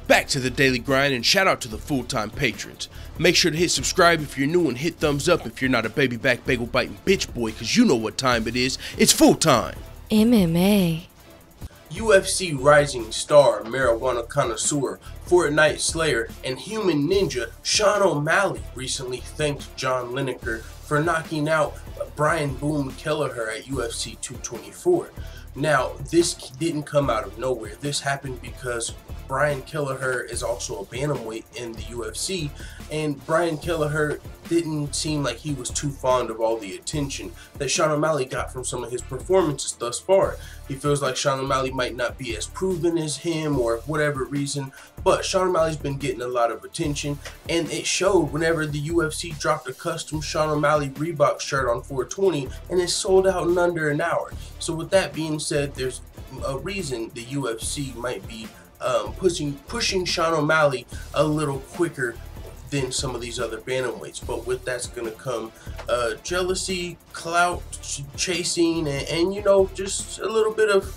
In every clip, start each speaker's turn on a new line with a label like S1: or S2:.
S1: Back to the daily grind, and shout out to the full-time patrons. Make sure to hit subscribe if you're new and hit thumbs up if you're not a baby back bagel biting bitch boy, cause you know what time it is. It's full time.
S2: MMA.
S1: UFC rising star, marijuana connoisseur, Fortnite slayer, and human ninja Sean O'Malley recently thanked John Lineker for knocking out Brian Boom Kelleher at UFC 224. Now, this didn't come out of nowhere. This happened because Brian Kelleher is also a bantamweight in the UFC, and Brian Kelleher didn't seem like he was too fond of all the attention that Sean O'Malley got from some of his performances thus far. He feels like Sean O'Malley might not be as proven as him or whatever reason, but Sean O'Malley's been getting a lot of attention, and it showed whenever the UFC dropped a custom Sean O'Malley Reebok shirt on 420, and it sold out in under an hour. So with that being said, there's a reason the UFC might be pushing Sean O'Malley a little quicker than some of these other bantamweights. But with that's gonna come jealousy, clout chasing, and you know, just a little bit of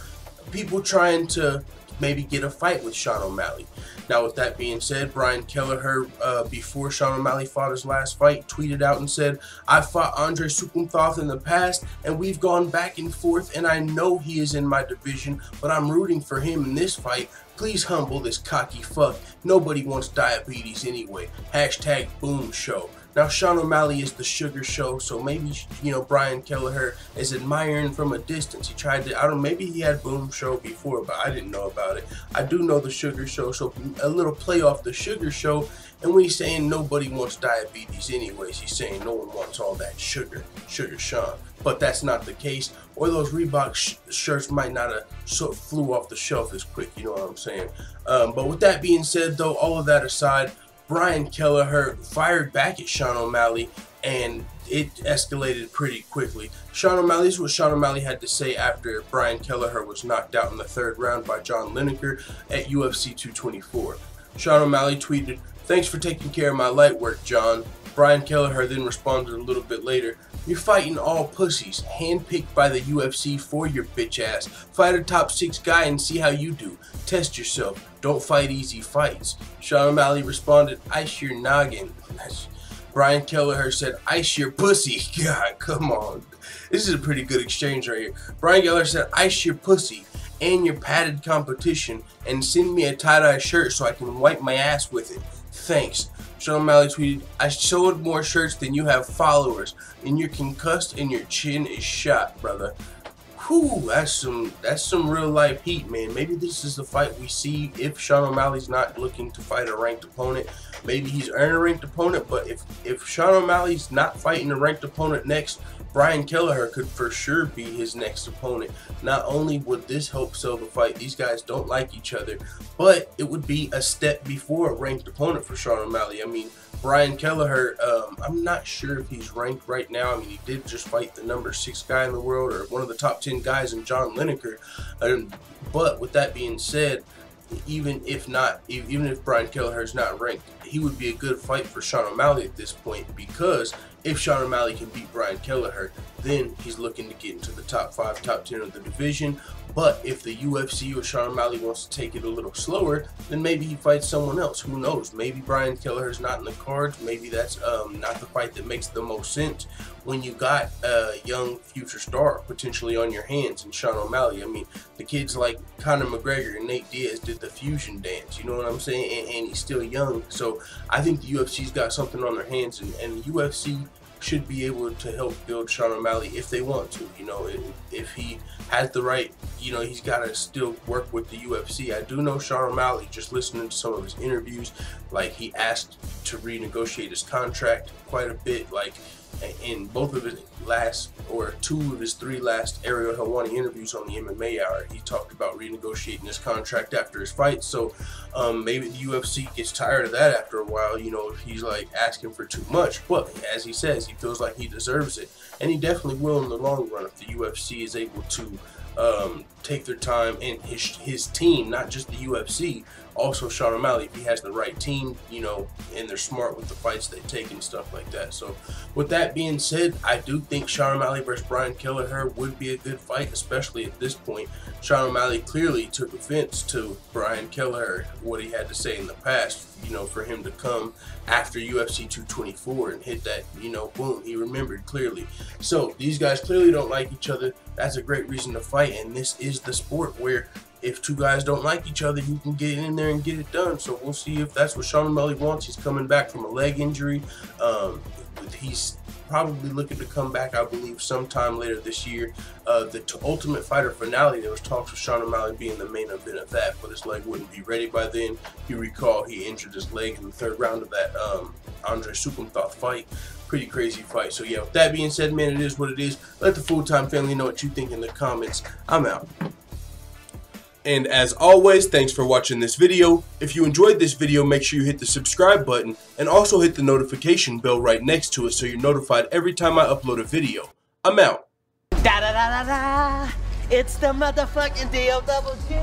S1: people trying to maybe get a fight with Sean O'Malley. Now, with that being said, Brian Kelleher, before Sean O'Malley fought his last fight, tweeted out and said, "I fought Andre Sukumthoth in the past, and we've gone back and forth, and I know he is in my division, but I'm rooting for him in this fight. Please humble this cocky fuck. Nobody wants diabetes anyway. Hashtag Boom Show." Now, Sean O'Malley is the sugar show, so maybe, you know, Brian Kelleher is admiring from a distance. He tried to, I don't know, maybe he had Boom Show before, but I didn't know about it. I do know the sugar show, so a little play off the sugar show. And when he's saying nobody wants diabetes anyways, he's saying no one wants all that sugar Sean. But that's not the case, or those Reebok shirts might not have sort of flew off the shelf as quick, you know what I'm saying? But with that being said, though, all of that aside, Brian Kelleher fired back at Sean O'Malley, and it escalated pretty quickly. This is what Sean O'Malley had to say after Brian Kelleher was knocked out in the third round by John Lineker at UFC 224. Sean O'Malley tweeted, "Thanks for taking care of my light work, John." Brian Kelleher then responded a little bit later, "You're fighting all pussies, handpicked by the UFC for your bitch ass. Fight a top 6 guy and see how you do. Test yourself. Don't fight easy fights." Sean O'Malley responded, "Ice your noggin." Brian Kelleher said, "Ice your pussy." God, come on. This is a pretty good exchange right here. Brian Kelleher said, "Ice your pussy and your padded competition and send me a tie-dye shirt so I can wipe my ass with it. Thanks." Sean O'Malley tweeted, "I sold more shirts than you have followers, and you're concussed and your chin is shot, brother." Whew, that's some real life heat, man. Maybe this is the fight we see if Sean O'Malley's not looking to fight a ranked opponent. Maybe he's earned a ranked opponent, but if Sean O'Malley's not fighting a ranked opponent next, Brian Kelleher could for sure be his next opponent. Not only would this help sell the fight, these guys don't like each other, but it would be a step before a ranked opponent for Sean O'Malley. I mean, Brian Kelleher, I'm not sure if he's ranked right now. I mean, he did just fight the number 6 guy in the world, or one of the top 10 guys in John Lineker. But with that being said, even if Brian Kelleher is not ranked, he would be a good fight for Sean O'Malley at this point, because if Sean O'Malley can beat Brian Kelleher, then he's looking to get into the top 5, top 10 of the division. But if the UFC or Sean O'Malley wants to take it a little slower, then maybe he fights someone else. Who knows? Maybe Brian Kelleher's not in the cards. Maybe that's not the fight that makes the most sense when you got a young future star potentially on your hands in Sean O'Malley. I mean, the kids like Conor McGregor and Nate Diaz did the fusion dance, you know what I'm saying? And he's still young. So I think the UFC's got something on their hands, and the UFC should be able to help build Sean O'Malley if they want to. You know, if he has the right, you know, he's got to still work with the UFC. I do know Sean O'Malley, just listening to some of his interviews, like he asked to renegotiate his contract quite a bit, like in both of his last, or 2 of his 3 last Ariel Helwani interviews on the MMA Hour, he talked about renegotiating his contract after his fight. So maybe the UFC gets tired of that after a while, you know, if he's like asking for too much. But as he says, he feels like he deserves it, and he definitely will in the long run if the UFC is able to take their time, and his team, not just the UFC, also Sean O'Malley, if he has the right team, you know, and they're smart with the fights they take and stuff like that. So with that being said, I do think Sean O'Malley versus Brian Kelleher would be a good fight, especially at this point. Sean O'Malley clearly took offense to Brian Kelleher, what he had to say in the past, you know, for him to come after UFC 224 and hit that, you know, boom, he remembered clearly. So these guys clearly don't like each other. That's a great reason to fight, and this is the sport where if two guys don't like each other, you can get in there and get it done. So we'll see if that's what Sean O'Malley wants. He's coming back from a leg injury. He's probably looking to come back, I believe, sometime later this year. The Ultimate Fighter finale, there was talks of Sean O'Malley being the main event of that, but his leg wouldn't be ready by then. If you recall, he injured his leg in the third round of that Andre Sukumthoth fight. Pretty crazy fight. So yeah, with that being said, man, it is what it is. Let the Full Time family know what you think in the comments. I'm out. And as always, thanks for watching this video. If you enjoyed this video, make sure you hit the subscribe button and also hit the notification bell right next to it so you're notified every time I upload a video. I'm out.
S2: Da da da da da. It's the motherfucking DOWG.